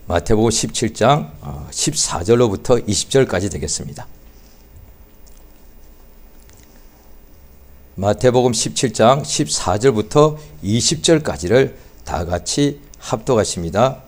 마태복음 17장 14절로부터 20절까지 되겠습니다. 마태복음 17장 14절부터 20절까지를 다 같이 합독하십니다.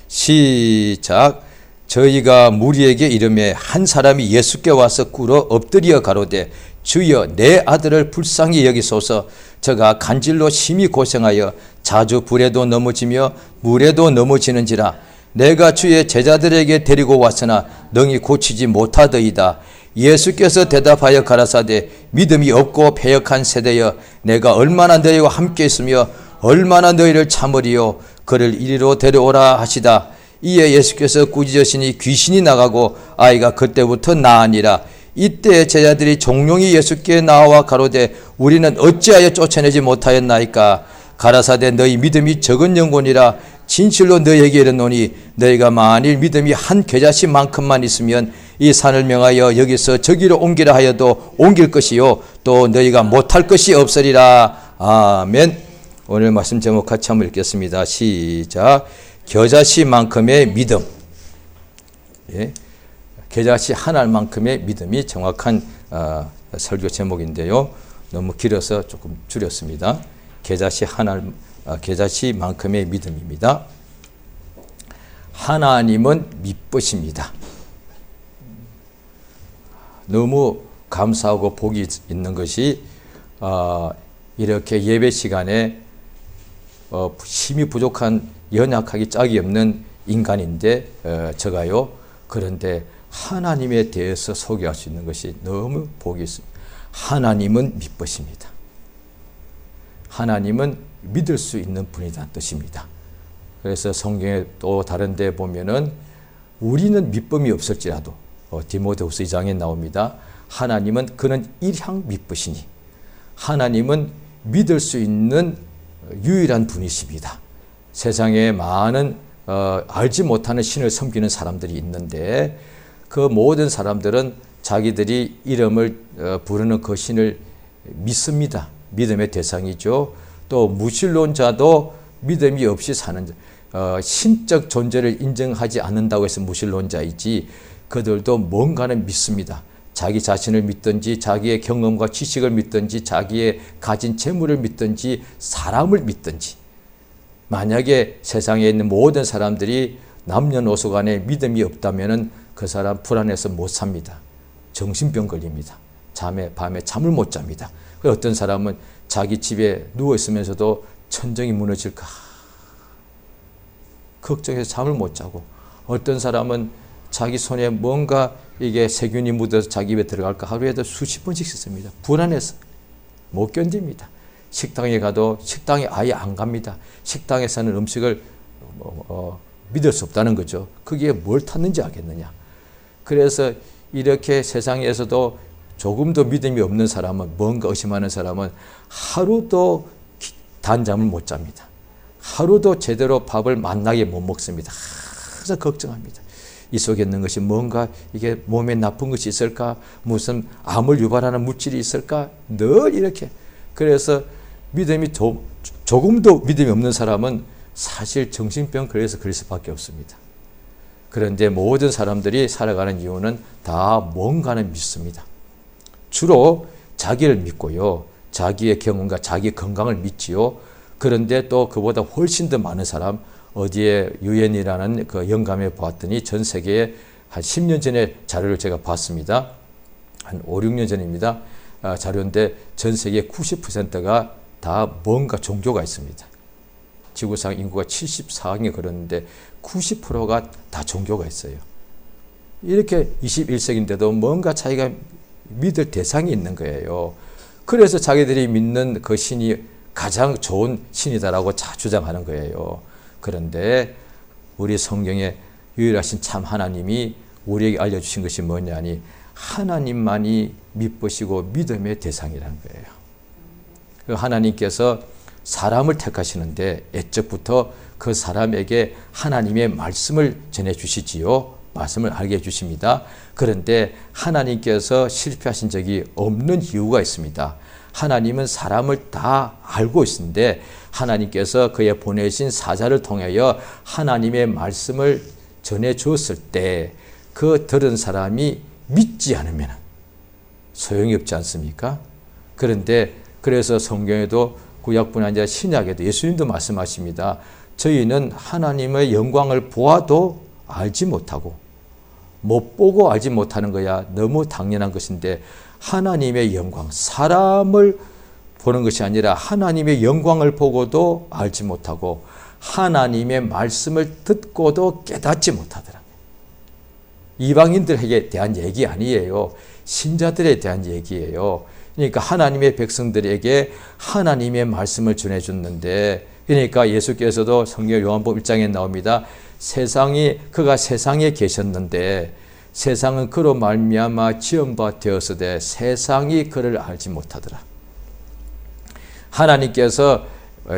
시작. 저희가 무리에게 이르매 한 사람이 예수께 와서 꿇어 엎드려 가로되 주여 내 아들을 불쌍히 여기소서. 저가 간질로 심히 고생하여 자주 불에도 넘어지며 물에도 넘어지는지라. 내가 주의 제자들에게 데리고 왔으나 능히 고치지 못하더이다. 예수께서 대답하여 가라사대 믿음이 없고 패역한 세대여, 내가 얼마나 너희와 함께 있으며 얼마나 너희를 참으리요. 그를 이리로 데려오라 하시다. 이에 예수께서 꾸짖으시니 귀신이 나가고 아이가 그때부터 나으니라. 이때 제자들이 종용이 예수께 나와 가로되 우리는 어찌하여 쫓아내지 못하였나이까. 가라사대 너희 믿음이 적은 영혼이라. 진실로 너희에게 이르노니 너희가 만일 믿음이 한 겨자씨만큼만 있으면 이 산을 명하여 여기서 저기로 옮기라 하여도 옮길 것이요 또 너희가 못할 것이 없으리라. 아멘. 오늘 말씀 제목 같이 한번 읽겠습니다. 시작. 겨자씨만큼의 믿음. 예. 겨자씨 한 알만큼의 믿음이 정확한 설교 제목인데요. 너무 길어서 조금 줄였습니다. 겨자씨만큼의 믿음입니다. 하나님은 미쁘십니다. 너무 감사하고 복이 있는 것이 이렇게 예배 시간에 힘이 부족한 연약하기 짝이 없는 인간인데 제가요. 그런데 하나님에 대해서 소개할 수 있는 것이 너무 복이 있습니다. 하나님은 미쁘십니다. 하나님은 믿을 수 있는 분이라는 뜻입니다. 그래서 성경에 또 다른 데 보면은 우리는 믿음이 없을지라도 디모데후서 2장에 나옵니다. 하나님은 그는 일향 미쁘시니 하나님은 믿을 수 있는 유일한 분이십니다. 세상에 많은 알지 못하는 신을 섬기는 사람들이 있는데 그 모든 사람들은 자기들이 이름을 부르는 그 신을 믿습니다. 믿음의 대상이죠. 또 무신론자도 믿음이 없이 사는 신적 존재를 인정하지 않는다고 해서 무신론자이지 그들도 뭔가는 믿습니다. 자기 자신을 믿든지 자기의 경험과 지식을 믿든지 자기의 가진 재물을 믿든지 사람을 믿든지 만약에 세상에 있는 모든 사람들이 남녀노소 간에 믿음이 없다면 그 사람 불안해서 못 삽니다. 정신병 걸립니다. 밤에 잠을 못 잡니다. 어떤 사람은 자기 집에 누워있으면서도 천정이 무너질까 걱정해서 잠을 못 자고 어떤 사람은 자기 손에 뭔가 이게 세균이 묻어서 자기 입에 들어갈까 하루에도 수십 번씩 씻습니다. 불안해서 못 견딥니다. 식당에 가도 식당에 아예 안 갑니다. 식당에서는 음식을 믿을 수 없다는 거죠. 거기에 뭘 탔는지 알겠느냐. 그래서 이렇게 세상에서도 조금도 믿음이 없는 사람은 뭔가 의심하는 사람은 하루도 단잠을 못 잡니다. 하루도 제대로 밥을 맛나게 못 먹습니다. 항상 걱정합니다. 이 속에 있는 것이 뭔가 이게 몸에 나쁜 것이 있을까? 무슨 암을 유발하는 물질이 있을까? 늘 이렇게. 그래서 믿음이 조금도 믿음이 없는 사람은 사실 정신병 걸려서 그럴 수밖에 없습니다. 그런데 모든 사람들이 살아가는 이유는 다 뭔가는 믿습니다. 주로 자기를 믿고요. 자기의 경험과 자기 건강을 믿지요. 그런데 또 그보다 훨씬 더 많은 사람 어디에 유엔이라는 그 영감에 보았더니 전 세계에 한 10년 전에 자료를 제가 봤습니다. 한 5, 6년 전입니다. 자료인데 전 세계 90%가 다 뭔가 종교가 있습니다. 지구상 인구가 74억에 그러는데 90%가 다 종교가 있어요. 이렇게 21세기인데도 뭔가 자기가 믿을 대상이 있는 거예요. 그래서 자기들이 믿는 그 신이 가장 좋은 신이다라고 주장하는 거예요. 그런데 우리 성경에 유일하신 참 하나님이 우리에게 알려주신 것이 뭐냐니 하나님만이 믿으시고 믿음의 대상이라는 거예요. 그 하나님께서 사람을 택하시는데 애적부터 그 사람에게 하나님의 말씀을 전해주시지요. 말씀을 알게 해주십니다. 그런데 하나님께서 실패하신 적이 없는 이유가 있습니다. 하나님은 사람을 다 알고 있는데 하나님께서 그의 보내신 사자를 통하여 하나님의 말씀을 전해 주었을 때 그 들은 사람이 믿지 않으면 소용이 없지 않습니까? 그런데 그래서 성경에도 구약뿐 아니라 신약에도 예수님도 말씀하십니다. 저희는 하나님의 영광을 보아도 알지 못하고 못 보고 알지 못하는 거야 너무 당연한 것인데 하나님의 영광, 사람을 보는 것이 아니라 하나님의 영광을 보고도 알지 못하고 하나님의 말씀을 듣고도 깨닫지 못하더라. 이방인들에게 대한 얘기 아니에요. 신자들에 대한 얘기예요. 그러니까 하나님의 백성들에게 하나님의 말씀을 전해줬는데 그러니까 예수께서도 성경 요한복음 1장에 나옵니다. 그가 세상에 계셨는데 세상은 그로 말미암아 지은 바 되었으되 세상이 그를 알지 못하더라. 하나님께서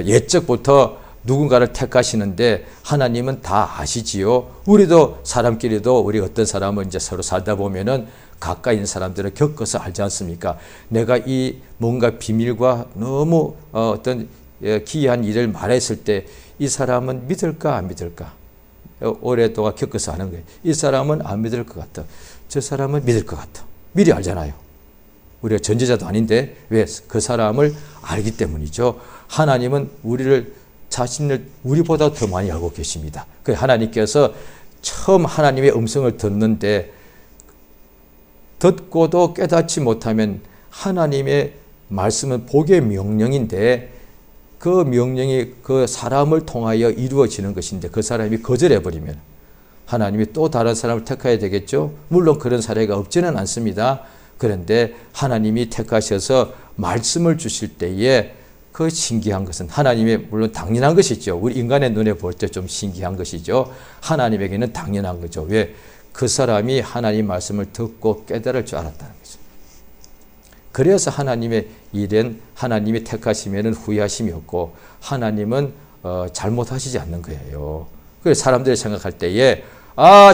옛적부터 누군가를 택하시는데 하나님은 다 아시지요. 우리도 사람끼리도 우리 어떤 사람은 이제 서로 살다 보면은 가까이 있는 사람들을 겪어서 알지 않습니까? 내가 이 뭔가 비밀과 너무 어떤 기이한 일을 말했을 때 이 사람은 믿을까 안 믿을까? 오랫동안 겪어서 아는 거예요. 이 사람은 안 믿을 것 같아. 저 사람은 믿을 것 같아. 미리 알잖아요. 우리가 전제자도 아닌데 왜? 그 사람을 알기 때문이죠. 하나님은 자신을 우리보다 더 많이 알고 계십니다. 그래서 하나님께서 처음 하나님의 음성을 듣는데 듣고도 깨닫지 못하면 하나님의 말씀은 복의 명령인데 그 명령이 그 사람을 통하여 이루어지는 것인데 그 사람이 거절해버리면 하나님이 또 다른 사람을 택해야 되겠죠. 물론 그런 사례가 없지는 않습니다. 그런데 하나님이 택하셔서 말씀을 주실 때에 그 신기한 것은 하나님의 물론 당연한 것이죠. 우리 인간의 눈에 볼 때 좀 신기한 것이죠. 하나님에게는 당연한 거죠. 왜? 그 사람이 하나님 말씀을 듣고 깨달을 줄 알았다는 거죠. 그래서 하나님의 일은 하나님이 택하시면 후회하심이 없고 하나님은 잘못하시지 않는 거예요. 그래서 사람들이 생각할 때에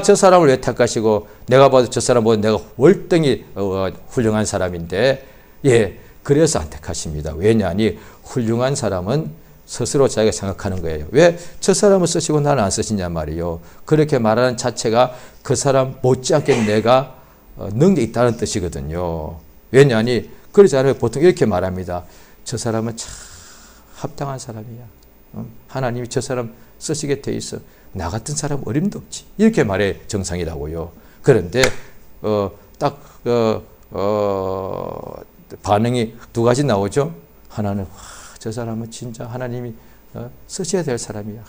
저 사람을 왜 택하시고 내가 봐도 저 사람보다 내가 월등히 훌륭한 사람인데 그래서 안 택하십니다. 왜냐하니 훌륭한 사람은 스스로 자기가 생각하는 거예요. 왜 저 사람을 쓰시고 나는 안 쓰시냐 말이요. 그렇게 말하는 자체가 그 사람 못지않게 내가 능력이 있다는 뜻이거든요. 왜냐하니 그러지 않으면 보통 이렇게 말합니다. 저 사람은 참 합당한 사람이야. 하나님이 저 사람 쓰시게 돼 있어. 나 같은 사람 어림도 없지. 이렇게 말해 정상이라고요. 그런데 반응이 두 가지 나오죠. 하나는 저 사람은 진짜 하나님이 쓰셔야 될 사람이야.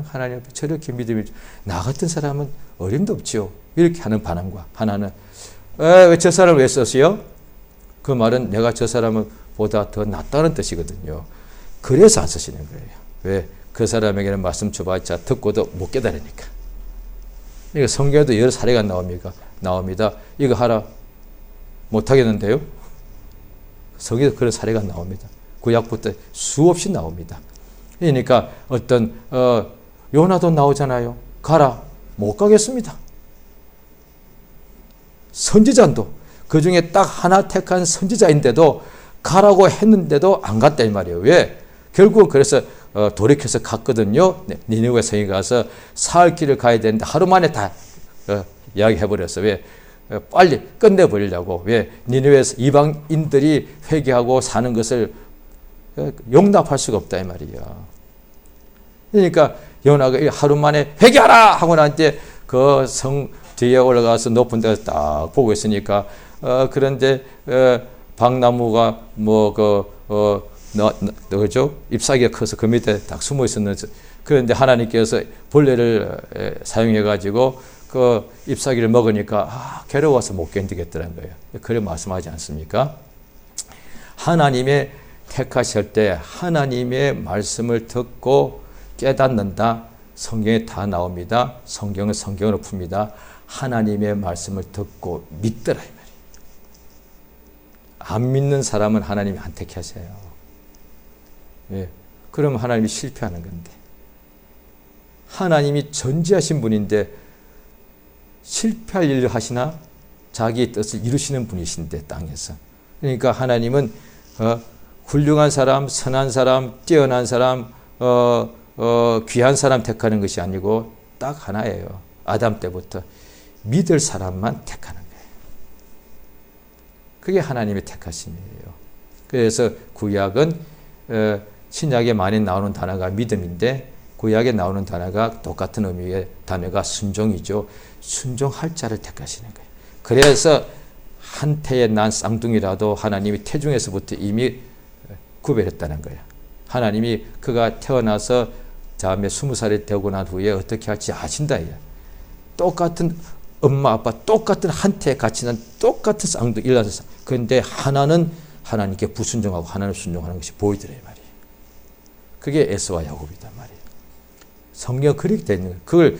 하나님 앞에 저렇게 믿음이 나 같은 사람은 어림도 없지요. 이렇게 하는 반응과 하나는 왜 저 사람을 왜 쓰시요? 그 말은 내가 저 사람을 보다 더 낫다는 뜻이거든요. 그래서 안 쓰시는 거예요. 왜? 그 사람에게는 말씀 줘봤자 듣고도 못 깨달으니까. 그러니까 성경에도 여러 사례가 나옵니다. 이거 하라. 못하겠는데요? 성경에도 그런 사례가 나옵니다. 구약부터 수없이 나옵니다. 그러니까 어떤 요나도 나오잖아요. 가라. 못 가겠습니다. 선지자도 그 중에 딱 하나 택한 선지자인데도 가라고 했는데도 안 갔다 이 말이에요. 왜? 결국은 그래서 돌이켜서 갔거든요. 니느웨 성에 가서 사흘 길을 가야 되는데 하루 만에 다 이야기해버렸어. 왜? 빨리 끝내버리려고. 왜? 니느웨에서 이방인들이 회개하고 사는 것을 용납할 수가 없다 이 말이야. 그러니까 요나가 하루 만에 회개하라 하고 나한테 그 성 뒤에 올라가서 높은 데서 딱 보고 있으니까 그런데 박나무가 그죠? 잎사귀가 커서 그 밑에 딱 숨어 있었는데 그런데 하나님께서 벌레를 사용해 가지고 그 잎사귀를 먹으니까 괴로워서 못 견디겠더라는 거예요. 그래 말씀하지 않습니까? 하나님의 택하실 때 하나님의 말씀을 듣고 깨닫는다. 성경에 다 나옵니다. 성경은 성경으로 풉니다. 하나님의 말씀을 듣고 믿더라 이 말이에요. 안 믿는 사람은 하나님이 안 택하세요. 예. 그러면 하나님이 실패하는 건데. 하나님이 전지하신 분인데 실패할 일을 하시나? 자기의 뜻을 이루시는 분이신데 땅에서. 그러니까 하나님은 훌륭한 사람, 선한 사람, 뛰어난 사람, 귀한 사람 택하는 것이 아니고 딱 하나예요. 아담 때부터 믿을 사람만 택하는 거예요. 그게 하나님의 택하심이에요. 그래서 구약은 신약에 많이 나오는 단어가 믿음인데 구약에 나오는 단어가 똑같은 의미의 단어가 순종이죠. 순종할 자를 택하시는 거예요. 그래서 한 태에 난 쌍둥이라도 하나님이 태중에서부터 이미 구별했다는 거예요. 하나님이 그가 태어나서 다음에 20살이 되고 난 후에 어떻게 할지 아신다. 똑같은 엄마 아빠 똑같은 한 태에 같이 난 똑같은 쌍둥이 일어나서 그런데 하나는 하나님께 불순종하고 하나는 순종하는 것이 보이더래 말이에요. 그게 에서와 야곱이단 말이에요. 성경 그렇게 되는 거예요. 그걸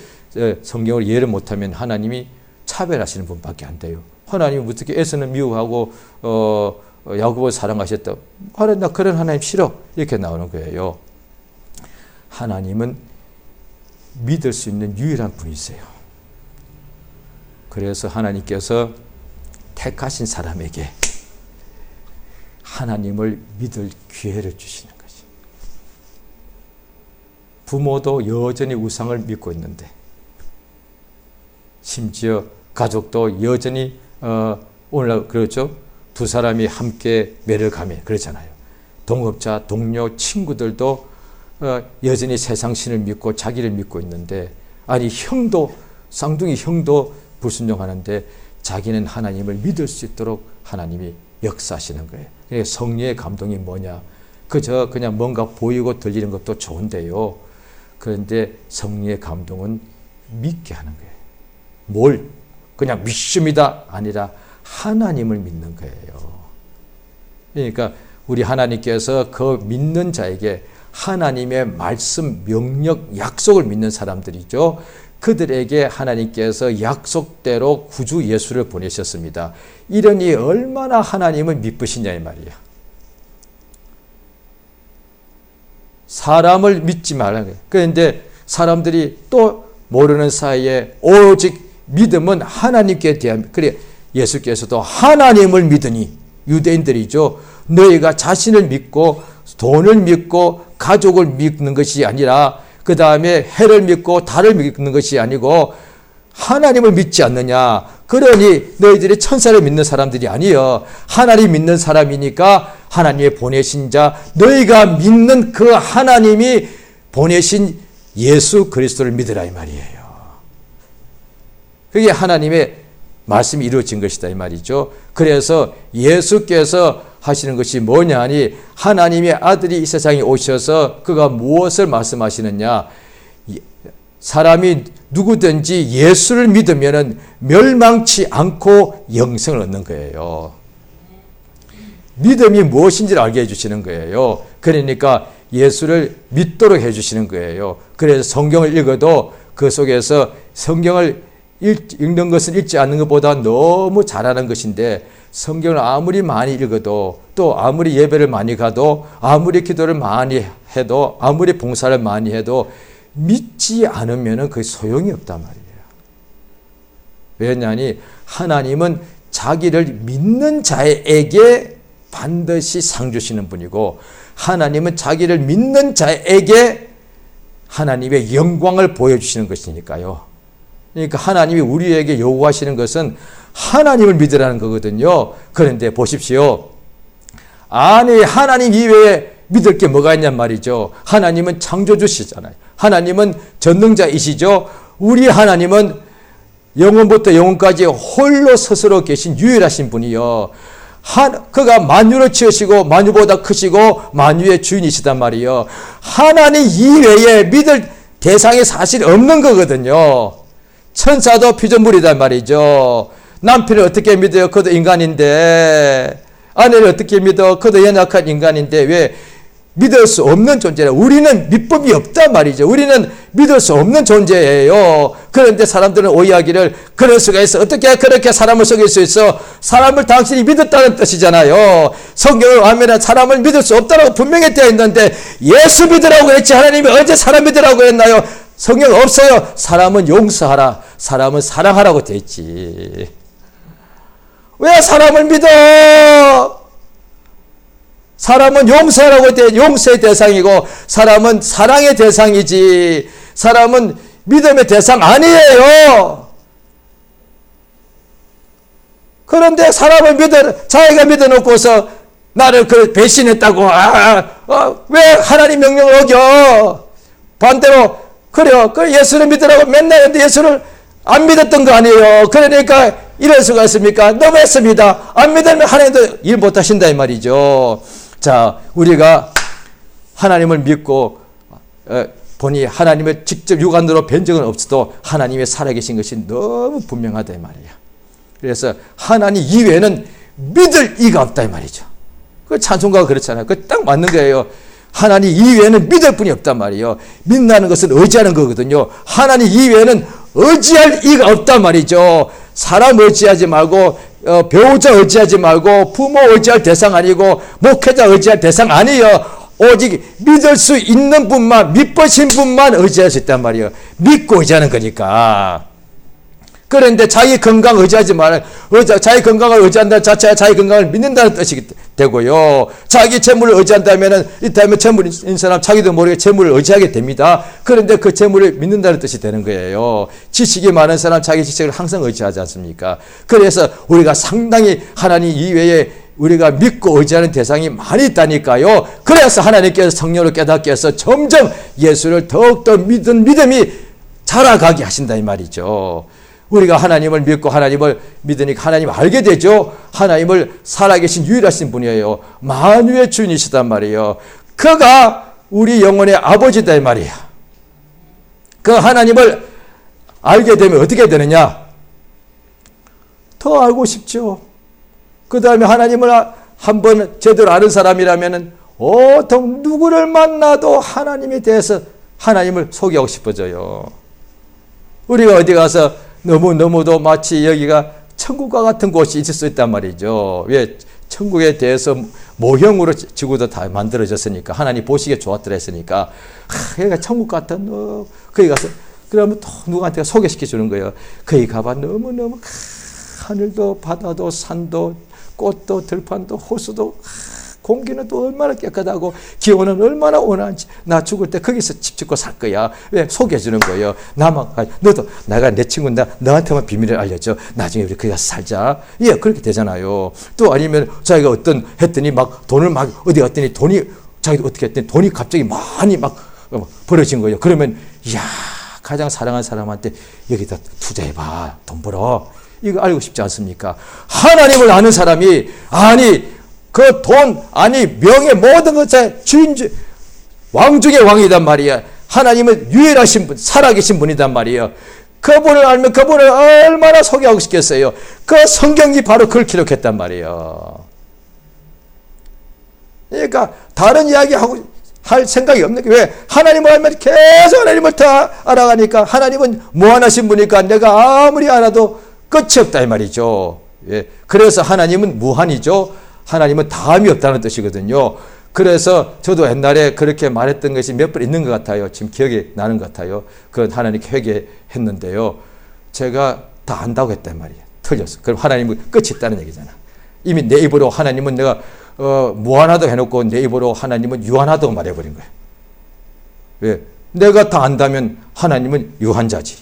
성경을 이해를 못하면 하나님이 차별하시는 분밖에 안 돼요. 하나님이 어떻게 에서는 미워하고 야곱을 사랑하셨다. 하나님 나 그런 하나님 싫어. 이렇게 나오는 거예요. 하나님은 믿을 수 있는 유일한 분이세요. 그래서 하나님께서 택하신 사람에게 하나님을 믿을 기회를 주시는 거지. 부모도 여전히 우상을 믿고 있는데 심지어 가족도 여전히 오늘날 그렇죠. 두 사람이 함께 매를 가며 그렇잖아요. 동업자, 동료, 친구들도 여전히 세상 신을 믿고 자기를 믿고 있는데 아니 형도 쌍둥이 형도 불순종하는데 자기는 하나님을 믿을 수 있도록 하나님이 역사하시는 거예요. 성령의 감동이 뭐냐? 그저 그냥 뭔가 보이고 들리는 것도 좋은데요. 그런데 성령의 감동은 믿게 하는 거예요. 뭘? 그냥 믿습니다 아니라 하나님을 믿는 거예요. 그러니까 우리 하나님께서 그 믿는 자에게 하나님의 말씀, 명령, 약속을 믿는 사람들이죠. 그들에게 하나님께서 약속대로 구주 예수를 보내셨습니다. 이러니 얼마나 하나님을 믿으시냐 이 말이에요. 사람을 믿지 말라는 거예요. 그런데 사람들이 또 모르는 사이에 오직 믿음은 하나님께 대한 그래 예수께서도 하나님을 믿으니 유대인들이죠. 너희가 자신을 믿고 돈을 믿고 가족을 믿는 것이 아니라 그 다음에 해를 믿고 달을 믿는 것이 아니고 하나님을 믿지 않느냐. 그러니 너희들이 천사를 믿는 사람들이 아니여. 하나님 믿는 사람이니까 하나님의 보내신 자 너희가 믿는 그 하나님이 보내신 예수 그리스도를 믿으라 이 말이에요. 그게 하나님의 말씀이 이루어진 것이다 이 말이죠. 그래서 예수께서 하시는 것이 뭐냐 하니 하나님의 아들이 이 세상에 오셔서 그가 무엇을 말씀하시느냐. 사람이 누구든지 예수를 믿으면 멸망치 않고 영생을 얻는 거예요. 믿음이 무엇인지를 알게 해주시는 거예요. 그러니까 예수를 믿도록 해주시는 거예요. 그래서 성경을 읽어도 그 속에서 성경을 읽는 것은 읽지 않는 것보다 너무 잘하는 것인데 성경을 아무리 많이 읽어도 또 아무리 예배를 많이 가도 아무리 기도를 많이 해도 아무리 봉사를 많이 해도 믿지 않으면 그게 소용이 없단 말이에요. 왜냐하니 하나님은 자기를 믿는 자에게 반드시 상 주시는 분이고 하나님은 자기를 믿는 자에게 하나님의 영광을 보여주시는 것이니까요. 그러니까 하나님이 우리에게 요구하시는 것은 하나님을 믿으라는 거거든요. 그런데 보십시오. 아니 하나님 이외에 믿을 게 뭐가 있냔 말이죠. 하나님은 창조주시잖아요. 하나님은 전능자이시죠. 우리 하나님은 영원부터 영원까지 홀로 스스로 계신 유일하신 분이요. 그가 만유를 지으시고 만유보다 크시고 만유의 주인이시단 말이요. 하나님 이외에 믿을 대상이 사실 없는 거거든요. 천사도 피조물이단 말이죠. 남편을 어떻게 믿어요? 그도 인간인데. 아내를 어떻게 믿어? 그도 연약한 인간인데. 왜? 믿을 수 없는 존재라. 우리는 믿음이 없단 말이죠. 우리는 믿을 수 없는 존재예요. 그런데 사람들은 오해하기를 그럴 수가 있어. 어떻게 그렇게 사람을 속일 수 있어? 사람을 당신이 믿었다는 뜻이잖아요. 성경을 하면 사람을 믿을 수 없다고 분명히 되어 있는데 예수 믿으라고 했지 하나님이 언제 사람 믿으라고 했나요? 성경 없어요. 사람은 용서하라. 사람은 사랑하라고 되어 있지. 왜 사람을 믿어? 사람은 용서하라고 할 때 용서의 대상이고 사람은 사랑의 대상이지 사람은 믿음의 대상 아니에요. 그런데 사람을 자기가 믿어놓고서 나를 배신했다고 왜 하나님 명령을 어겨? 반대로 그래요. 예수를 믿으라고 맨날 했는데 예수를 안 믿었던 거 아니에요. 그러니까 이럴 수가 있습니까? 너무했습니다. 안 믿으면 하나님도 일 못하신다 이 말이죠. 자, 우리가 하나님을 믿고 보니 하나님을 직접 육안으로 뵌 적은 없어도 하나님의 살아계신 것이 너무 분명하다 이 말이에요. 그래서 하나님 이외에는 믿을 이가 없다 이 말이죠. 그 찬송가가 그렇잖아요. 그 딱 맞는 거예요. 하나님 이외에는 믿을 분이 없단 말이에요. 믿는다는 것은 의지하는 거거든요. 하나님 이외에는 의지할 이가 없단 말이죠. 사람 의지하지 말고 배우자 의지하지 말고 부모 의지할 대상 아니고 목회자 의지할 대상 아니에요. 오직 믿을 수 있는 분만 믿으신 분만 의지할 수 있단 말이에요. 믿고 의지하는 거니까. 그런데 자기 건강 의지하지 말아요. 자기 건강을 의지한다는 자체가 자기 건강을 믿는다는 뜻이 되고요. 자기 재물을 의지한다면 이따면 재물인 사람 자기도 모르게 재물을 의지하게 됩니다. 그런데 그 재물을 믿는다는 뜻이 되는 거예요. 지식이 많은 사람 자기 지식을 항상 의지하지 않습니까? 그래서 우리가 상당히 하나님 이외에 우리가 믿고 의지하는 대상이 많이 있다니까요. 그래서 하나님께서 성령을 깨닫게 해서 점점 예수를 더욱더 믿음이 자라가게 하신다 이 말이죠. 우리가 하나님을 믿고 하나님을 믿으니까 하나님 알게 되죠. 하나님을 살아계신 유일하신 분이에요. 만유의 주인이시단 말이에요. 그가 우리 영혼의 아버지다 이 말이에요. 그 하나님을 알게 되면 어떻게 되느냐? 더 알고 싶죠. 그 다음에 하나님을 한번 제대로 아는 사람이라면 누구를 만나도 하나님에 대해서 하나님을 소개하고 싶어져요. 우리가 어디 가서 너무도 마치 여기가 천국과 같은 곳이 있을 수 있단 말이죠. 왜? 천국에 대해서 모형으로 지구도 다 만들어졌으니까 하나님 보시기에 좋았더라 했으니까 여기가 천국 같은 거기 가서 그러면 또 누구한테 소개시켜 주는 거예요. 거기 가봐 너무너무 하늘도 바다도 산도 꽃도 들판도 호수도 공기는 또 얼마나 깨끗하고 기온은 얼마나 온화한지 나 죽을 때 거기서 집 짓고 살 거야. 왜? 소개해 주는 거예요. 너도 내가 내 친구인데 너한테만 비밀을 알려줘. 나중에 우리 거기 가서 살자. 예, 그렇게 되잖아요. 또 아니면 자기가 했더니 막 돈을 막 어디 갔더니 자기도 어떻게 했더니 돈이 갑자기 많이 막 벌어진 거예요. 그러면 이야 가장 사랑하는 사람한테 여기다 투자해봐. 돈 벌어. 이거 알고 싶지 않습니까? 하나님을 아는 사람이 그 돈, 명예, 모든 것의 왕 중의 왕이단 말이야. 하나님은 유일하신 분, 살아계신 분이단 말이에요. 그분을 알면 그분을 얼마나 소개하고 싶겠어요. 그 성경이 바로 그걸 기록했단 말이에요. 그러니까 다른 이야기하고 할 생각이 없는 게 왜? 하나님을 알면 계속 하나님을 더 알아가니까 하나님은 무한하신 분이니까 내가 아무리 알아도 끝이 없다 이 말이죠. 예. 그래서 하나님은 무한이죠. 하나님은 다음이 없다는 뜻이거든요. 그래서 저도 옛날에 그렇게 말했던 것이 몇 번 있는 것 같아요. 지금 기억이 나는 것 같아요. 그건 하나님께 회개했는데요. 제가 다 안다고 했단 말이에요. 틀렸어. 그럼 하나님은 끝이 있다는 얘기잖아. 이미 내 입으로 하나님은 내가 무한하다고 해놓고 내 입으로 하나님은 유한하다고 말해버린 거예요. 왜? 내가 다 안다면 하나님은 유한자지.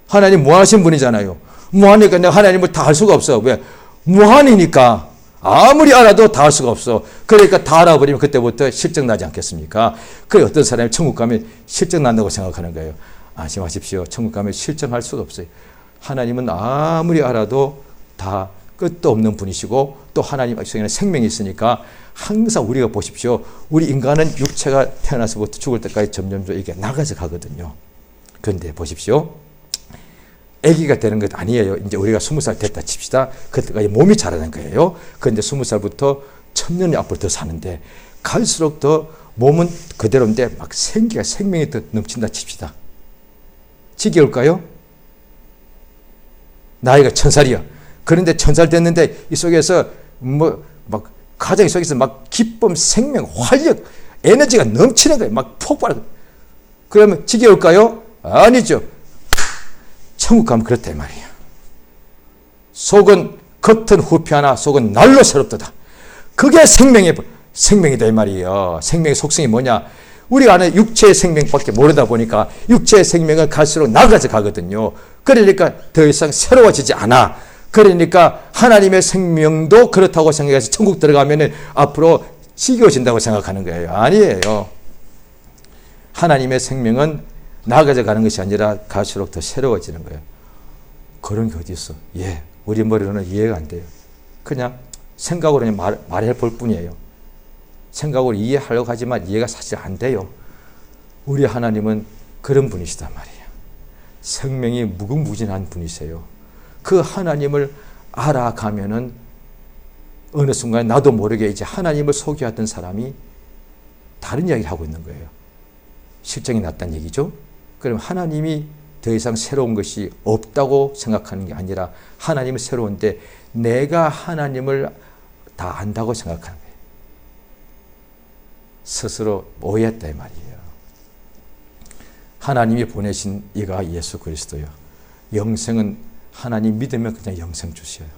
하나님 무한하신 분이잖아요. 무한하니까 내가 하나님을 다 알 수가 없어. 왜? 무한이니까 아무리 알아도 다 할 수가 없어. 그러니까 다 알아버리면 그때부터 실증 나지 않겠습니까? 그래 어떤 사람이 천국 가면 실증 난다고 생각하는 거예요. 안심하십시오. 천국 가면 실증할 수가 없어요. 하나님은 아무리 알아도 다 끝도 없는 분이시고 또 하나님 속에는 생명이 있으니까 항상 우리가 보십시오. 우리 인간은 육체가 태어나서부터 죽을 때까지 점점 이게 나가져 가거든요. 그런데 보십시오. 아기가 되는 것 아니에요. 이제 우리가 20살 됐다 칩시다. 그때까지 몸이 자라는 거예요. 그런데 20살부터 1000년이 앞으로 더 사는데 갈수록 더 몸은 그대로인데 막 생명이 더 넘친다 칩시다. 지겨울까요? 나이가 1000살이야. 그런데 1000살 됐는데 이 속에서 막 가정 속에서 막 기쁨, 생명, 활력, 에너지가 넘치는 거예요. 막 폭발. 그러면 지겨울까요? 아니죠. 천국 가면 그렇단 말이에요. 속은 겉은 후피하나 속은 날로 새롭도다. 그게 생명이다 이 말이에요. 생명의 속성이 뭐냐? 우리가 아는 육체의 생명밖에 모르다 보니까 육체의 생명은 갈수록 나가져 가거든요. 그러니까 더 이상 새로워지지 않아. 그러니까 하나님의 생명도 그렇다고 생각해서 천국 들어가면 앞으로 지겨워진다고 생각하는 거예요. 아니에요. 하나님의 생명은 나가져 가는 것이 아니라 갈수록 더 새로워지는 거예요. 그런 게 어디 있어? 우리 머리로는 이해가 안 돼요. 그냥 생각으로 말해 볼 뿐이에요. 생각으로 이해하려고 하지만 이해가 사실 안 돼요. 우리 하나님은 그런 분이시단 말이에요. 생명이 무궁무진한 분이세요. 그 하나님을 알아가면은 어느 순간 나도 모르게 이제 하나님을 소개하던 사람이 다른 이야기를 하고 있는 거예요. 실정이 났다는 얘기죠. 그럼 하나님이 더 이상 새로운 것이 없다고 생각하는 게 아니라 하나님은 새로운데 내가 하나님을 다 안다고 생각하는 거예요. 스스로 오해했다 이 말이에요. 하나님이 보내신 이가 예수 그리스도요. 영생은 하나님 믿으면 그냥 영생 주셔요.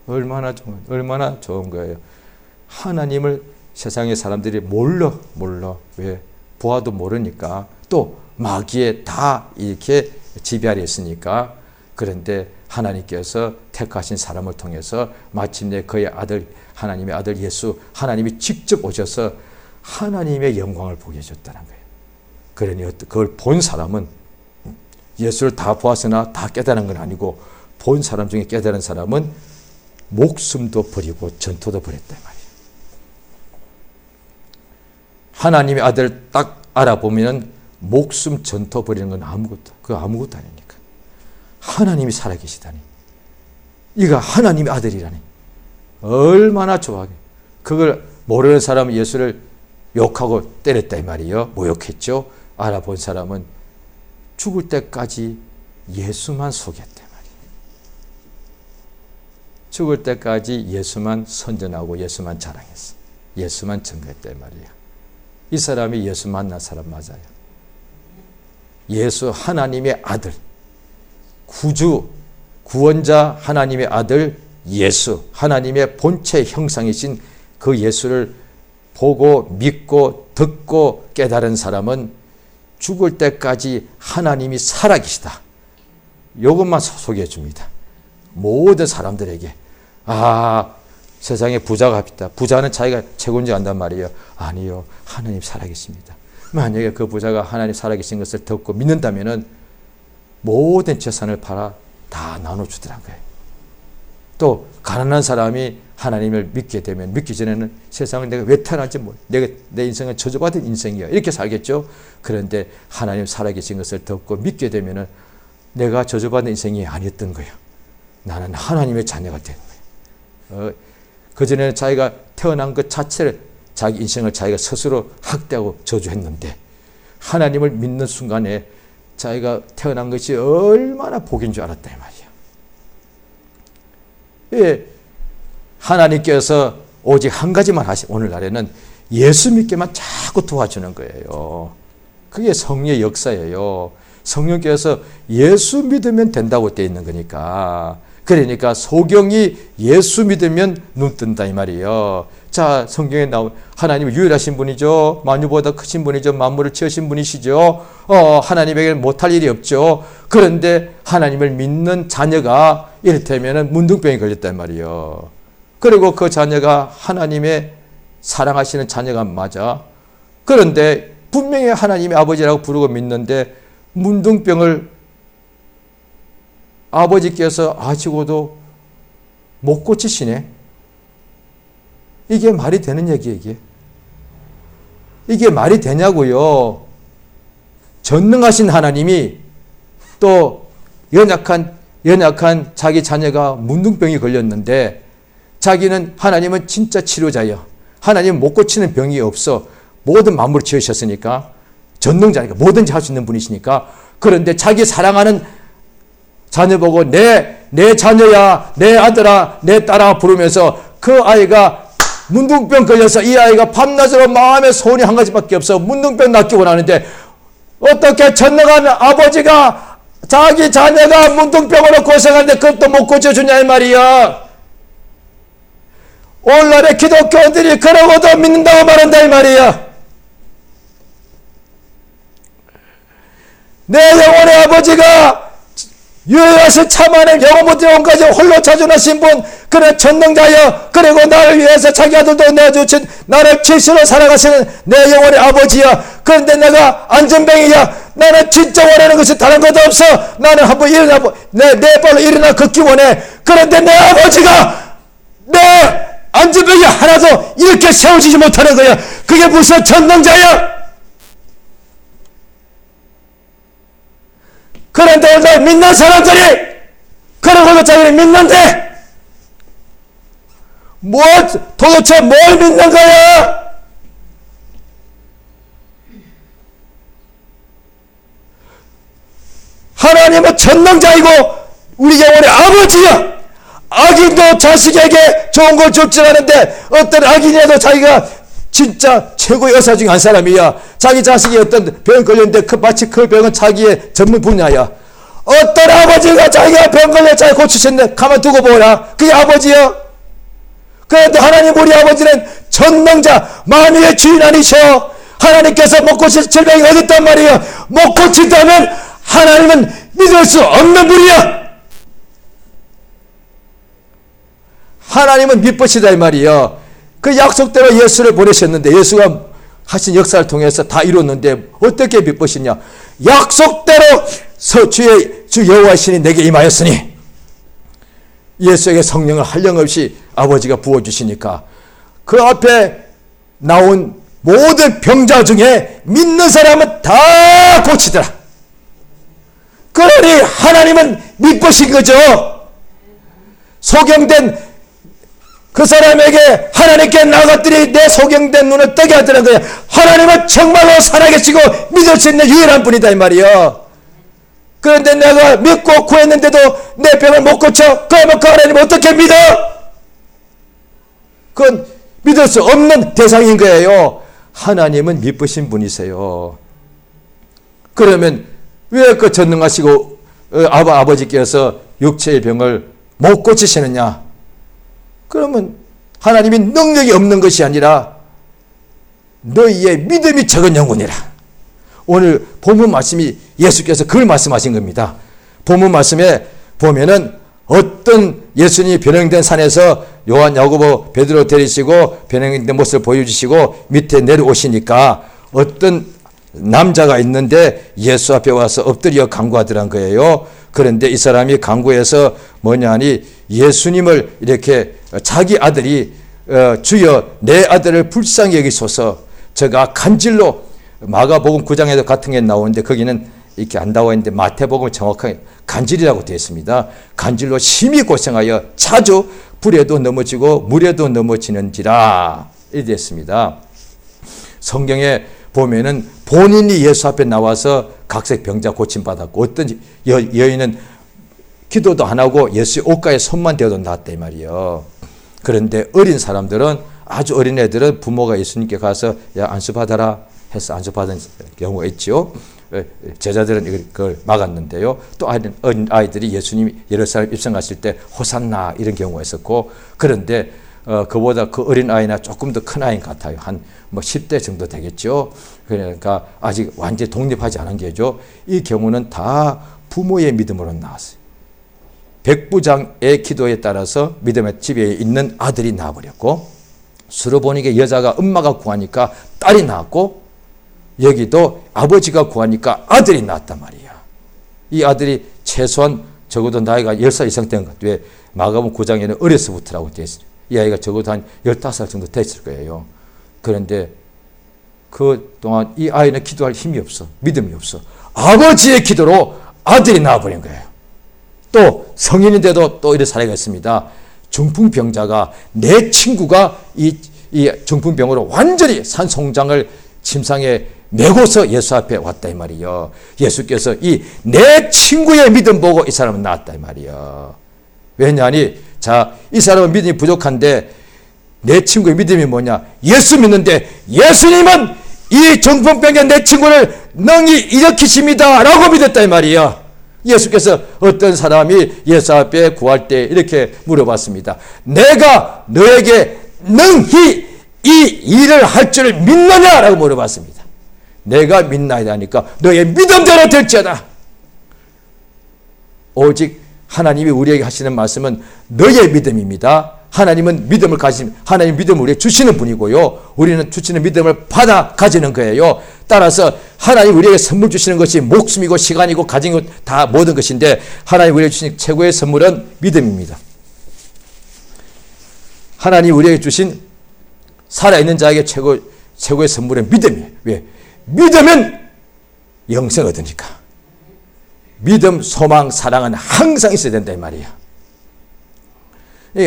얼마나 좋은 거예요. 하나님을 세상의 사람들이 몰라. 왜? 보아도 모르니까. 또 마귀에 다 이렇게 지배하려 했으니까. 그런데 하나님께서 택하신 사람을 통해서 마침내 그의 아들, 하나님의 아들 예수, 하나님이 직접 오셔서 하나님의 영광을 보게 해줬다는 거예요. 그러니 그걸 본 사람은 예수를 다 보았으나 다 깨달은 건 아니고 본 사람 중에 깨달은 사람은 목숨도 버리고 전토도 버렸단 말이에요. 하나님의 아들을 딱 알아보면 목숨 전토 버리는 건 아무것도 아니니까. 하나님이 살아계시다니. 이가 하나님의 아들이라니. 얼마나 좋아하게. 그걸 모르는 사람은 예수를 욕하고 때렸다 이 말이에요. 모욕했죠. 알아본 사람은 죽을 때까지 예수만 속였단 말이에요. 죽을 때까지 예수만 선전하고 예수만 자랑했어. 예수만 증거했단 말이에요. 이 사람이 예수 만난 사람 맞아요. 예수 하나님의 아들, 구주, 구원자 하나님의 아들 예수, 하나님의 본체 형상이신 그 예수를 보고 믿고 듣고 깨달은 사람은 죽을 때까지 하나님이 살아계시다. 이것만 소개해 줍니다. 모든 사람들에게. 세상에 부자가 있다. 부자는 자기가 최고인 줄 안단 말이에요. 아니요. 하나님 살아계십니다. 만약에 그 부자가 하나님 살아계신 것을 듣고 믿는다면 모든 재산을 팔아 다 나눠주더란 거예요. 또 가난한 사람이 하나님을 믿게 되면 믿기 전에는 세상을 내가 왜 태어난지 내 인생은 저주받은 인생이야. 이렇게 살겠죠. 그런데 하나님 살아계신 것을 듣고 믿게 되면 내가 저주받은 인생이 아니었던 거예요. 나는 하나님의 자녀가 되는 거예요. 그전에는 자기가 태어난 것 자체를 자기 인생을 자기가 스스로 학대하고 저주했는데 하나님을 믿는 순간에 자기가 태어난 것이 얼마나 복인 줄 알았다 이 말이에요. 하나님께서 오직 한 가지만 오늘날에는 예수 믿게만 자꾸 도와주는 거예요. 그게 성령의 역사예요. 성령께서 예수 믿으면 된다고 되어 있는 거니까. 그러니까 소경이 예수 믿으면 눈 뜬다 이 말이에요. 자, 성경에 나온 하나님은 유일하신 분이죠. 만유보다 크신 분이죠. 만물을 지으신 분이시죠. 하나님에게는 못할 일이 없죠. 그런데 하나님을 믿는 자녀가 이를테면 문둥병이 걸렸단 말이에요. 그리고 그 자녀가 하나님의 사랑하시는 자녀가 맞아. 그런데 분명히 하나님의 아버지라고 부르고 믿는데 문둥병을 아버지께서 아시고도 못 고치시네. 이게 말이 되는 얘기예요, 이게 말이 되냐고요. 전능하신 하나님이 또 연약한 자기 자녀가 문둥병이 걸렸는데 하나님은 진짜 치료자예요. 하나님은 못 고치는 병이 없어. 모든 만물을 지으셨으니까. 전능자니까. 뭐든지 할 수 있는 분이시니까. 그런데 자기 사랑하는 자녀 보고 내 자녀야, 내 아들아, 내 딸아 부르면서 그 아이가 문둥병 걸려서 이 아이가 밤낮으로 마음에 소원이 한 가지밖에 없어. 문둥병 낫기 원하는데 어떻게 전능한 아버지가 자기 자녀가 문둥병으로 고생하는데 그것도 못 고쳐주냐 이 말이야. 오늘날의 기독교인들이 그러고도 믿는다고 말한다 이 말이야. 내 영혼의 아버지가 유효하신 참 하나님 영원부터 영원까지 홀로 자존하신 분, 그는 전능자여, 그리고 나를 위해서 자기 아들도 내어주신 나를 최시로 살아가시는 내 영혼의 아버지야. 그런데 내가 안전병이야. 나는 진짜 원하는 것이 다른 것도 없어. 나는 한번 일어나, 내 발로 일어나 걷기 원해. 그런데 내 아버지가 내 안전병이 하나도 이렇게 세워지지 못하는 거야. 그게 무슨 전능자야? 그런데 오늘 믿는 사람들이 그러고도 자기는 믿는데 도대체 뭘 믿는 거야? 하나님은 전능자이고 우리 영혼의 아버지야. 악인도 자식에게 좋은 걸 줄 줄 아는데 어떤 악인이라도 자기가 진짜 최고의 의사 중에 한 사람이야. 자기 자식이 어떤 병 걸렸는데 마치 그 병은 자기의 전문 분야야. 어떤 아버지가 자기가 병 걸려 자기 고치셨는데 가만 두고 보라. 그게 아버지야. 그런데 하나님 우리 아버지는 전능자 만유의 주인 아니셔. 하나님께서 못 고칠 질병이 어디 있단 말이야. 못 고친다면 하나님은 믿을 수 없는 분이야. 하나님은 믿으시다 이 말이야. 그 약속대로 예수를 보내셨는데 예수가 하신 역사를 통해서 다 이뤘는데 어떻게 믿으시냐. 약속대로 주 여호와 신이 내게 임하였으니 예수에게 성령을 한량없이 아버지가 부어주시니까 그 앞에 나온 모든 병자 중에 믿는 사람은 다 고치더라. 그러니 하나님은 믿으신 거죠. 소경된 그 사람에게 하나님께 나갔더니 내 소경된 눈을 뜨게 하더라는 거야. 하나님은 정말로 살아계시고 믿을 수 있는 유일한 분이다 이 말이야. 그런데 내가 믿고 구했는데도 내 병을 못 고쳐. 그러면 그 하나님 어떻게 믿어? 그건 믿을 수 없는 대상인 거예요. 하나님은 믿으신 분이세요. 그러면 왜 그 전능하시고 아버지께서 육체의 병을 못 고치시느냐? 그러면 하나님이 능력이 없는 것이 아니라 너희의 믿음이 적은 영혼이라. 오늘 본문 말씀이 예수께서 그걸 말씀하신 겁니다. 본문 말씀에 보면은 어떤 예수님이 변형된 산에서 요한, 야고보, 베드로 데리시고 변형된 모습을 보여주시고 밑에 내려오시니까 어떤 남자가 있는데 예수 앞에 와서 엎드려 간구하더란 거예요. 그런데 이 사람이 간구해서 뭐냐 하니 예수님을 이렇게 자기 아들이 주여 내 아들을 불쌍히 여기소서. 제가 간질로 마가복음 9장에도 같은 게 나오는데 거기는 이렇게 안 나와 있는데 마태복음은 정확하게 간질이라고 되어 있습니다. 간질로 심히 고생하여 자주 불에도 넘어지고 물에도 넘어지는지라 이렇게 되어 있습니다. 성경에 보면은 본인이 예수 앞에 나와서 각색 병자 고침받았고 어떤 여인은 기도도 안 하고 예수의 옷가에 손만 대어도 나았다 이 말이에요. 그런데 어린 사람들은 아주 어린 애들은 부모가 예수님께 가서 야 안수 받아라 해서 안수 받은 경우가 있죠. 제자들은 그걸 막았는데요. 또 어린 아이들이 예수님이 예루살렘 입성하실 때 호산나 이런 경우가 있었고 그런데 그보다 그 어린 아이나 조금 더 큰 아이인 것 같아요. 한 10대 정도 되겠죠. 그러니까 아직 완전히 독립하지 않은 게죠. 이 경우는 다 부모의 믿음으로 나왔어요. 백부장의 기도에 따라서 믿음의 집에 있는 아들이 나와버렸고 수로보니게 여자가 엄마가 구하니까 딸이 나왔고 여기도 아버지가 구하니까 아들이 나왔단 말이야. 이 아들이 최소한 적어도 나이가 10살 이상 된 것. 왜 마가복음 9장에는 어려서부터라고 되어 있어요. 이 아이가 적어도 한 15살 정도 됐을 거예요. 그런데 그 동안 이 아이는 기도할 힘이 없어. 믿음이 없어. 아버지의 기도로 아들이 나와버린 거예요. 또 성인인데도 또 이런 사례가 있습니다. 중풍병자가 내 친구가 이 중풍병으로 완전히 산송장을 침상에 메고서 예수 앞에 왔다 이 말이요. 예수께서 이 내 친구의 믿음 보고 이 사람은 나았다 이 말이요. 왜냐하니 자, 이 사람은 믿음이 부족한데 내 친구의 믿음이 뭐냐? 예수 믿는데 예수님은 이 중풍병의 내 친구를 능히 일으키십니다 라고 믿었다 이 말이요. 예수께서 어떤 사람이 예수 앞에 구할 때 이렇게 물어봤습니다. 내가 너에게 능히 이 일을 할 줄 믿느냐라고 물어봤습니다. 내가 믿나이다 하니까 너의 믿음대로 될지어다. 오직 하나님이 우리에게 하시는 말씀은 너의 믿음입니다. 하나님은 믿음을 가진, 하나님 믿음을 우리에게 주시는 분이고요. 우리는 주시는 믿음을 받아 가지는 거예요. 따라서 하나님 우리에게 선물 주시는 것이 목숨이고 시간이고 가진 것 다 모든 것인데 하나님 우리에게 주신 최고의 선물은 믿음입니다. 하나님 우리에게 주신 살아있는 자에게 최고의 선물은 믿음이에요. 왜? 믿으면 영생 얻으니까. 믿음, 소망, 사랑은 항상 있어야 된다 이 말이야.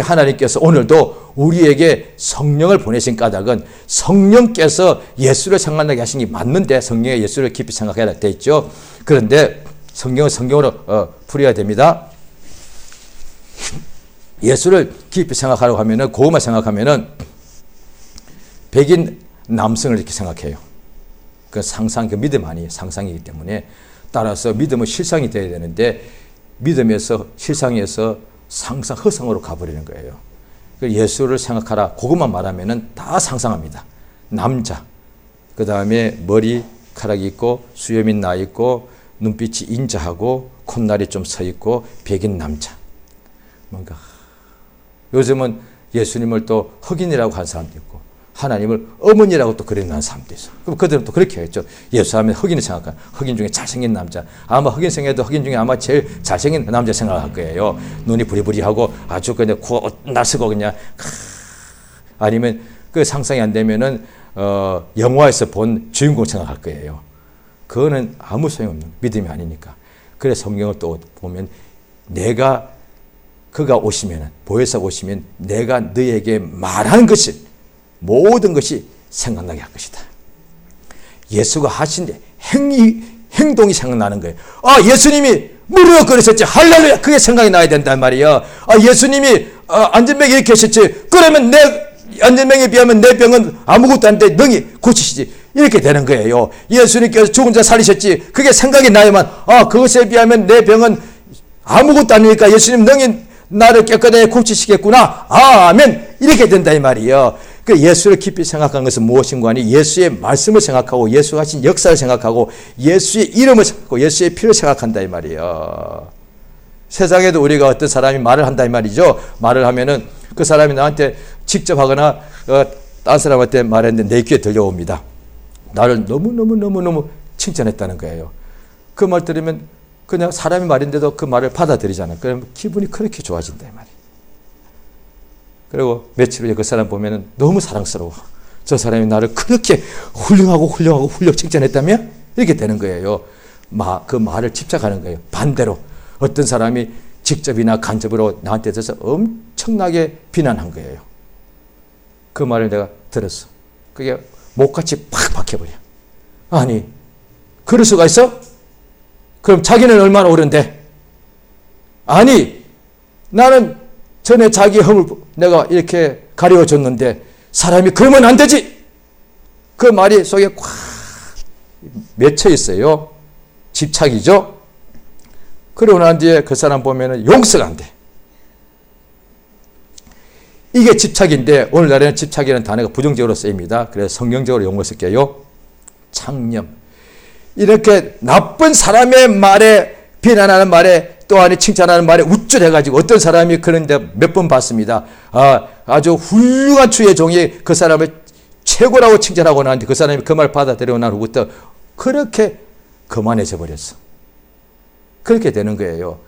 하나님께서 오늘도 우리에게 성령을 보내신 까닭은 성령께서 예수를 생각나게 하신 게 맞는데 성령의 예수를 깊이 생각해야 돼 있죠. 그런데 성경은 성경으로 풀어야 됩니다. 예수를 깊이 생각하려고 하면은 그것만 생각하면은 백인 남성을 이렇게 생각해요. 그 상상, 그 믿음 아니에요. 상상이기 때문에. 따라서 믿음은 실상이 되어야 되는데 믿음에서 실상에서 상상, 허상으로 가버리는 거예요. 예수를 생각하라. 그것만 말하면은 다 상상합니다. 남자, 그 다음에 머리카락이 있고 수염이 나 있고 눈빛이 인자하고 콧날이 좀 서 있고 백인 남자. 뭔가 요즘은 예수님을 또 흑인이라고 하는 사람도 있고 하나님을 어머니라고 또 그리는 사람도 있어. 그럼 그들은 또 그렇게 했죠. 예수 하면 흑인을 생각해요. 흑인 중에 잘생긴 남자. 아마 흑인 생겨도 흑인 중에 아마 제일 잘생긴 남자 생각할 거예요. 눈이 부리부리하고 아주 그냥 코 날쓰고 그냥 아니면 그 상상이 안 되면은 영화에서 본 주인공 생각할 거예요. 그거는 아무 소용없는 믿음이 아니니까. 그래서 성경을 또 보면 그가 오시면 보혜사가 오시면 내가 너에게 말하는 것이 모든 것이 생각나게 할 것이다. 예수가 하신 행동이 생각나는 거예요. 아, 예수님이 무릎 꿇으셨지. 할렐루야. 그게 생각이 나야 된단 말이에요. 아, 예수님이 안전병이 이렇게 하셨지. 그러면 안전병에 비하면 내 병은 아무것도 안 돼. 능히 고치시지. 이렇게 되는 거예요. 예수님께서 죽은 자 살리셨지. 그게 생각이 나야만 그것에 비하면 내 병은 아무것도 아니니까 예수님 능히 나를 깨끗하게 고치시겠구나. 아멘. 이렇게 된다 이 말이에요. 그 예수를 깊이 생각한 것은 무엇인가 하니 예수의 말씀을 생각하고 예수가 하신 역사를 생각하고 예수의 이름을 생각하고 예수의 피를 생각한다 이 말이에요. 세상에도 우리가 어떤 사람이 말을 한다 이 말이죠. 말을 하면은 그 사람이 나한테 직접 하거나 다른 사람한테 말했는데 내 귀에 들려옵니다. 나를 너무 칭찬했다는 거예요. 그 말 들으면 그냥 사람이 말인데도 그 말을 받아들이잖아요. 그러면 기분이 그렇게 좋아진다 이 말이에요. 그리고 며칠 후에 그 사람 보면은 너무 사랑스러워. 저 사람이 나를 그렇게 훌륭 칭찬했다면 이렇게 되는 거예요. 그 말을 집착하는 거예요. 반대로 어떤 사람이 직접이나 간접으로 나한테 대해서 엄청나게 비난한 거예요. 그 말을 내가 들었어. 그게 목같이 팍 박혀버려. 아니, 그럴 수가 있어? 그럼 자기는 얼마나 옳은데? 아니, 나는 전에 자기 흠을 내가 이렇게 가려줬는데 사람이 그러면 안 되지. 그 말이 속에 꽉 맺혀 있어요. 집착이죠. 그러고 난 뒤에 그 사람 보면은 용서가 안 돼. 이게 집착인데 오늘날에는 집착이라는 단어가 부정적으로 쓰입니다. 그래서 성경적으로 용어를 쓸게요. 창념. 이렇게 나쁜 사람의 말에 비난하는 말에 또한 칭찬하는 말에 우쭐해가지고 어떤 사람이 그런데 몇 번 봤습니다. 아주 훌륭한 주의 종이 그 사람을 최고라고 칭찬하고 나는데 그 사람이 그 말 받아들이고 난 후부터 그렇게 거만해져 버렸어. 그렇게 되는 거예요.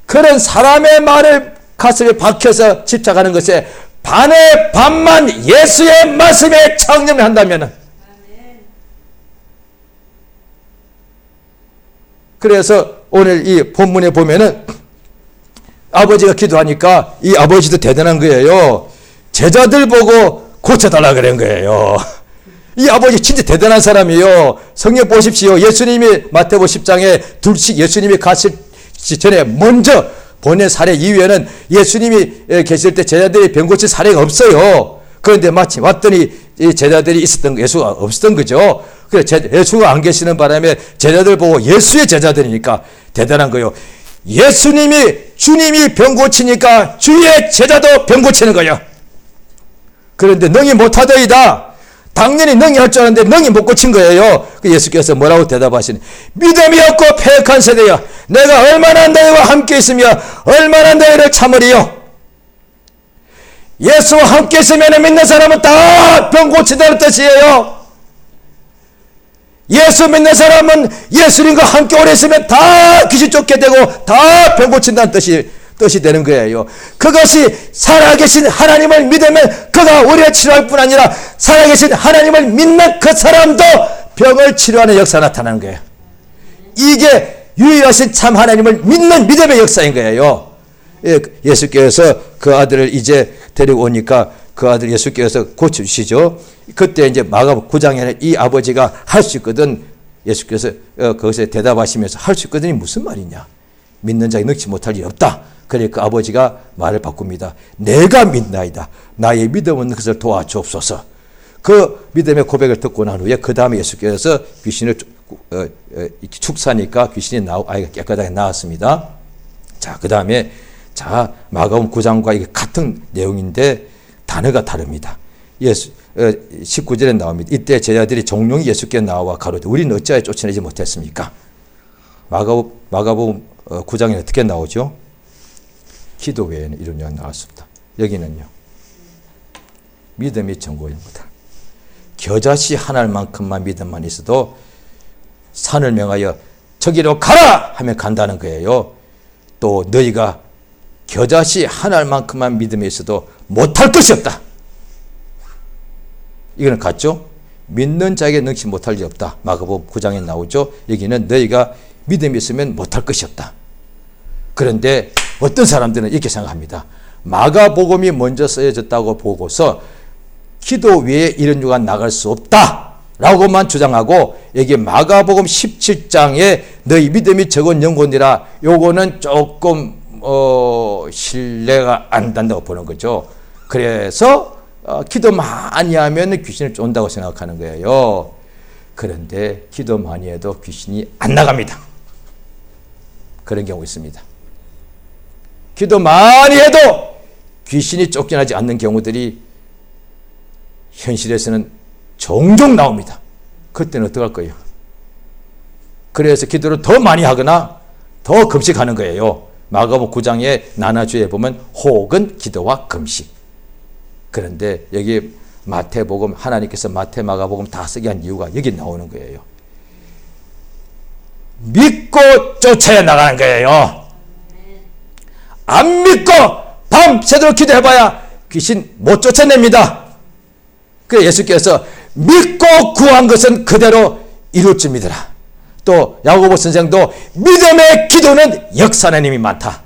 그런 사람의 말을 가슴에 박혀서 집착하는 것에 반의 반만 예수의 말씀에 창념을 한다면 그래서 오늘 이 본문에 보면은 아버지가 기도하니까 이 아버지도 대단한 거예요. 제자들 보고 고쳐달라 그런 거예요. 이 아버지 진짜 대단한 사람이에요. 성경 보십시오. 예수님이 마태복음 10장에 둘씩 예수님이 가실 전에 먼저 보낸 사례 이후에는 예수님이 계실 때 제자들이 병 고친 사례가 없어요. 그런데 마침 왔더니 이 제자들이 예수가 없었던 거죠. 그래 예수가 안 계시는 바람에 제자들 보고 예수의 제자들이니까 대단한 거예요. 주님이 병 고치니까 주의 제자도 병 고치는 거예요. 그런데 능히 못하더이다. 당연히 능히 할 줄 알았는데 능히 못 고친 거예요. 예수께서 뭐라고 대답하시니, 믿음이 없고 패역한 세대여, 내가 얼마나 너희와 함께 있으며 얼마나 너희를 참으리요. 예수와 함께 있으면 믿는 사람은 다 병 고친다는 뜻이에요. 예수 믿는 사람은 예수님과 함께 오래 있으면 다 귀신 쫓게 되고 다 병 고친다는 뜻이 되는 거예요. 그것이 살아계신 하나님을 믿으면 그가 우리를 치료할 뿐 아니라 살아계신 하나님을 믿는 그 사람도 병을 치료하는 역사가 나타나는 거예요. 이게 유일하신 참 하나님을 믿는 믿음의 역사인 거예요. 예수께서 그 아들을 이제 데리고 오니까 그 아들 예수께서 고쳐주시죠. 그때 이제 마가복음 9장에는 이 아버지가 할 수 있거든. 예수께서 그것에 대답하시면서 할 수 있거든이 무슨 말이냐. 믿는 자에 능치 못할 일이 없다. 그러니까 아버지가 말을 바꿉니다. 내가 믿나이다. 나의 믿음은 그것을 도와주옵소서. 그 믿음의 고백을 듣고 난 후에 그 다음에 예수께서 귀신을 축사니까 귀신이 아이가 깨끗하게 나왔습니다. 자, 그 다음에 마가복음 9장과 이게 같은 내용인데 단어가 다릅니다. 19절에 나옵니다. 이때 제자들이 종용이 예수께 나와 가로되 우리는 어찌하여 쫓아내지 못했습니까? 마가복음 9장에 어떻게 나오죠? 기도 외에는 이런 이야기가 나왔습니다. 여기는요, 믿음이 전부입니다. 겨자씨 하나만큼만 믿음만 있어도 산을 명하여 저기로 가라 하면 간다는 거예요. 또 너희가 겨자씨 하나만큼만 믿음이 있어도 못할 것이 없다. 이거는 같죠? 믿는 자에게 능치 못할 일이 없다. 마가복음 9장에 나오죠. 여기는 너희가 믿음이 있으면 못할 것이 없다. 그런데 어떤 사람들은 이렇게 생각합니다. 마가복음이 먼저 쓰여졌다고 보고서 기도 외에 이런 유가 나갈 수 없다 라고만 주장하고, 여기 마가복음 17장에 너희 믿음이 적은 영혼이라 요거는 조금 신뢰가 안 된다고 보는 거죠. 그래서 기도 많이 하면 귀신을 쫓는다고 생각하는 거예요. 그런데 기도 많이 해도 귀신이 안 나갑니다. 그런 경우 있습니다. 기도 많이 해도 귀신이 쫓겨나지 않는 경우들이 현실에서는 종종 나옵니다. 그때는 어떡할 거예요? 그래서 기도를 더 많이 하거나 더 금식하는 거예요. 마가복음 9장의 나눠주에 보면 혹은 기도와 금식. 그런데 여기 마태복음, 하나님께서 마태, 마가복음 다 쓰게 한 이유가 여기 나오는 거예요. 믿고 쫓아야 나가는 거예요. 안 믿고 밤새도록 기도해봐야 귀신 못 쫓아냅니다. 그래서 예수께서 믿고 구한 것은 그대로 이룰 줄 믿으라. 또 야고보 선생도 믿음의 기도는 역사하는 힘이 많다.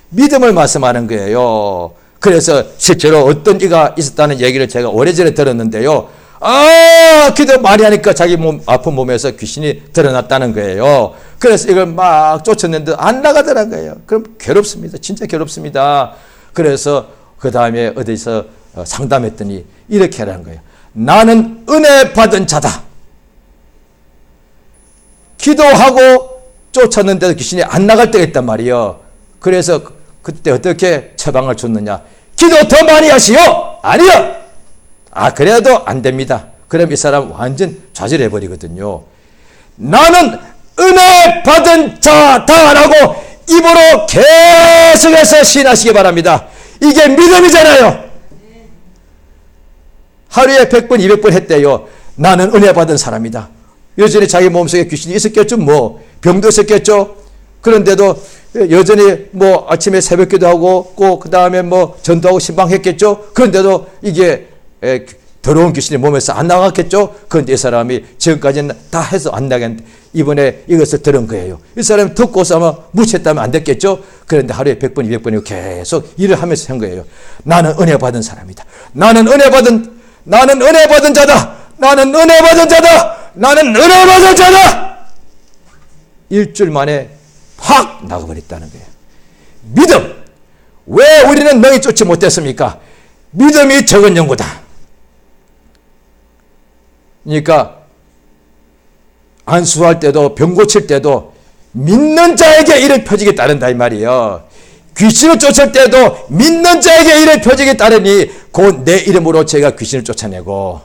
믿음을 말씀하는 거예요. 그래서 실제로 어떤 이가 있었다는 얘기를 제가 오래전에 들었는데요. 기도 많이 하니까 자기 아픈 몸에서 귀신이 드러났다는 거예요. 그래서 이걸 막 쫓았는데 안 나가더라는 거예요. 그럼 괴롭습니다. 진짜 괴롭습니다. 그래서 그 다음에 어디서 상담했더니 이렇게 하라는 거예요. 나는 은혜 받은 자다. 기도하고 쫓았는데도 귀신이 안 나갈 때가 있단 말이에요. 그래서 그때 어떻게 처방을 줬느냐. 기도 더 많이 하시오. 아니요. 그래도 안 됩니다. 그럼 이 사람 완전 좌절해버리거든요. 나는 은혜 받은 자다라고 입으로 계속해서 시인하시기 바랍니다. 이게 믿음이잖아요. 하루에 100번 200번 했대요. 나는 은혜 받은 사람이다. 여전히 자기 몸속에 귀신이 있었겠죠. 병도 있었겠죠. 그런데도 여전히 아침에 새벽기도 하고 그 다음에 전도하고 신방했겠죠. 그런데도 이게 더러운 귀신이 몸에서 안 나갔겠죠. 그런데 이 사람이 지금까지는 다 해서 안 나겠는데 이번에 이것을 들은 거예요. 이 사람이 듣고서 아마 무시했다면 안 됐겠죠. 그런데 하루에 100번 200번이고 계속 일을 하면서 한 거예요. 나는 은혜 받은 사람이다. 나는 은혜 받은 자다. 나는 은혜 받은 자다. 나는 은혜 받은 자다. 일주일 만에 확 나가버렸다는 거예요. 믿음. 왜 우리는 능히 쫓지 못했습니까? 믿음이 적은 연구다. 그러니까 안수할 때도 병 고칠 때도 믿는 자에게 이런 표적이 따른다 이 말이에요. 귀신을 쫓을 때도 믿는 자에게 이런 표적이 따르니 곧 내 이름으로 제가 귀신을 쫓아내고.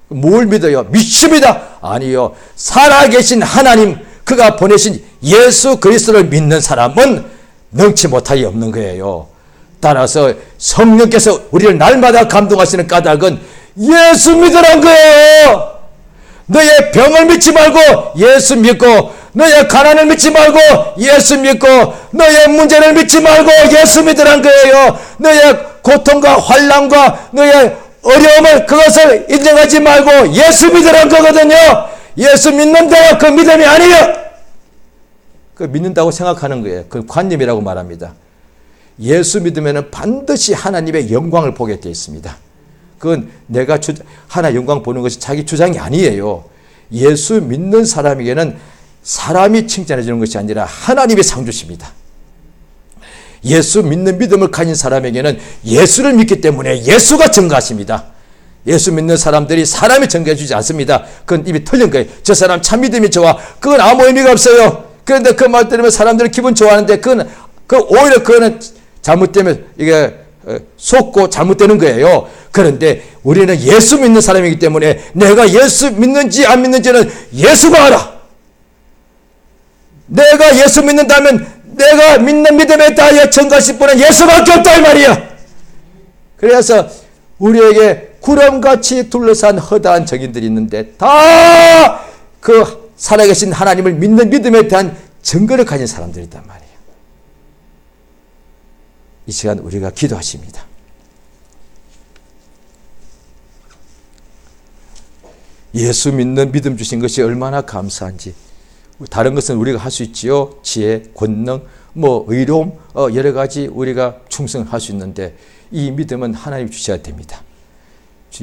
뭘 믿어요? 믿습니다. 아니요. 살아계신 하나님, 그가 보내신 예수 그리스도를 믿는 사람은 능치 못할이 없는 거예요. 따라서 성령께서 우리를 날마다 감동하시는 까닭은 예수 믿으란 거예요. 너의 병을 믿지 말고 예수 믿고, 너의 가난을 믿지 말고 예수 믿고, 너의 문제를 믿지 말고 예수 믿으란 거예요. 너의 고통과 환난과 너의 어려움을, 그것을 인정하지 말고 예수 믿으란 거거든요. 예수 믿는다, 그 믿음이 아니에요. 그 믿는다고 생각하는 거예요. 그 관념이라고 말합니다. 예수 믿으면 반드시 하나님의 영광을 보게 되어 있습니다. 그건 내가 하나 영광 보는 것이 자기 주장이 아니에요. 예수 믿는 사람에게는 사람이 칭찬해 주는 것이 아니라 하나님의 상 주십니다. 예수 믿는 믿음을 가진 사람에게는 예수를 믿기 때문에 예수가 증거하십니다. 예수 믿는 사람들이 사람이 증거해 주지 않습니다. 그건 이미 틀린 거예요. 저 사람 참 믿음이 좋아. 그건 아무 의미가 없어요. 그런데 그 말 들으면 사람들이 기분 좋아하는데 오히려 그거는 잘못되면 이게 속고 잘못되는 거예요. 그런데 우리는 예수 믿는 사람이기 때문에 내가 예수 믿는지 안 믿는지는 예수가 알아. 내가 예수 믿는다면 내가 믿는 믿음에 대하여 증거하실 분은 예수밖에 없다 이 말이야. 그래서 우리에게 구름같이 둘러싼 허다한 적인들이 있는데 다 그 살아계신 하나님을 믿는 믿음에 대한 증거를 가진 사람들이단 말이에요. 이 시간 우리가 기도하십니다. 예수 믿는 믿음 주신 것이 얼마나 감사한지. 다른 것은 우리가 할 수 있지요. 지혜, 권능, 의로움, 여러 가지 우리가 충성할 수 있는데 이 믿음은 하나님 주셔야 됩니다.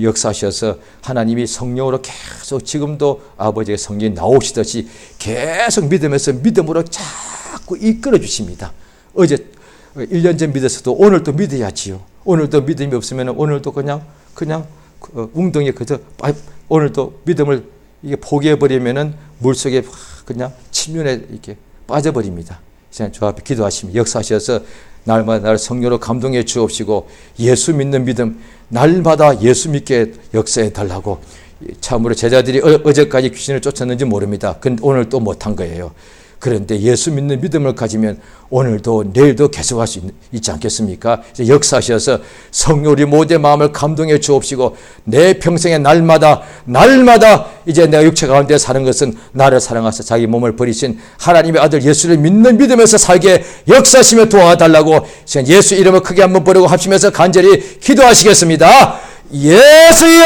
역사하셔서 하나님이 성령으로 계속 지금도 아버지의 성령이 나오시듯이 계속 믿음에서 믿음으로 자꾸 이끌어 주십니다. 어제 1년 전 믿었어도 오늘도 믿어야지요. 오늘도 믿음이 없으면 오늘도 그냥 웅덩이에 그저 오늘도 믿음을 이게 포기해버리면은 물속에 그냥 침륜에 이렇게 빠져버립니다. 저 앞에 기도하시면 역사하셔서 날마다 나를 성령으로 감동해 주옵시고 예수 믿는 믿음 날마다 예수 믿게 역사해 달라고. 참으로 제자들이 어제까지 귀신을 쫓았는지 모릅니다. 근데 오늘 또 못한 거예요. 그런데 예수 믿는 믿음을 가지면 오늘도 내일도 계속할 수 있지 않겠습니까? 이제 역사하셔서 성령 우리 모두의 마음을 감동해 주옵시고 내 평생의 날마다 이제 내가 육체 가운데 사는 것은 나를 사랑하사 자기 몸을 버리신 하나님의 아들 예수를 믿는 믿음에서 살게 역사하시며 도와달라고 예수 이름을 크게 한번 부르고 합치면서 간절히 기도하시겠습니다. 예수여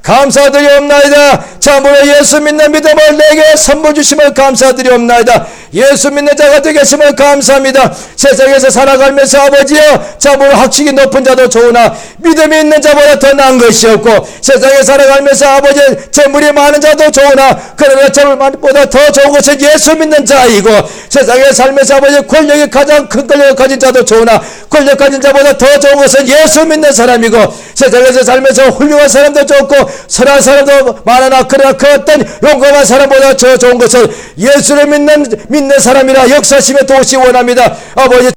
감사드리옵나이다. 참으로 예수 믿는 믿음을 내게 선물 주심을 감사드리옵나이다. 예수 믿는 자가 되겠음을 감사합니다. 세상에서 살아가면서 아버지여 참으로 학식이 높은 자도 좋으나 믿음이 있는 자보다 더 나은 것이 없고 세상에 살아가면서 아버지 재물이 많은 자도 좋으나 그러나 재물보다 더 좋은 것은 예수 믿는 자이고 세상에 살면서 아버지 권력이 가장 큰 권력을 가진 자도 좋으나 권력 가진 자보다 더 좋은 것은 예수 믿는 사람이고 세상에서 살면서 훌륭한 사람도 좋고 선한 사람도 많으나 그러나 그 어떤 용감한 사람보다 더 좋은 것은 예수를 믿는 사람이라 역사하시며 도우시 원합니다. 아버지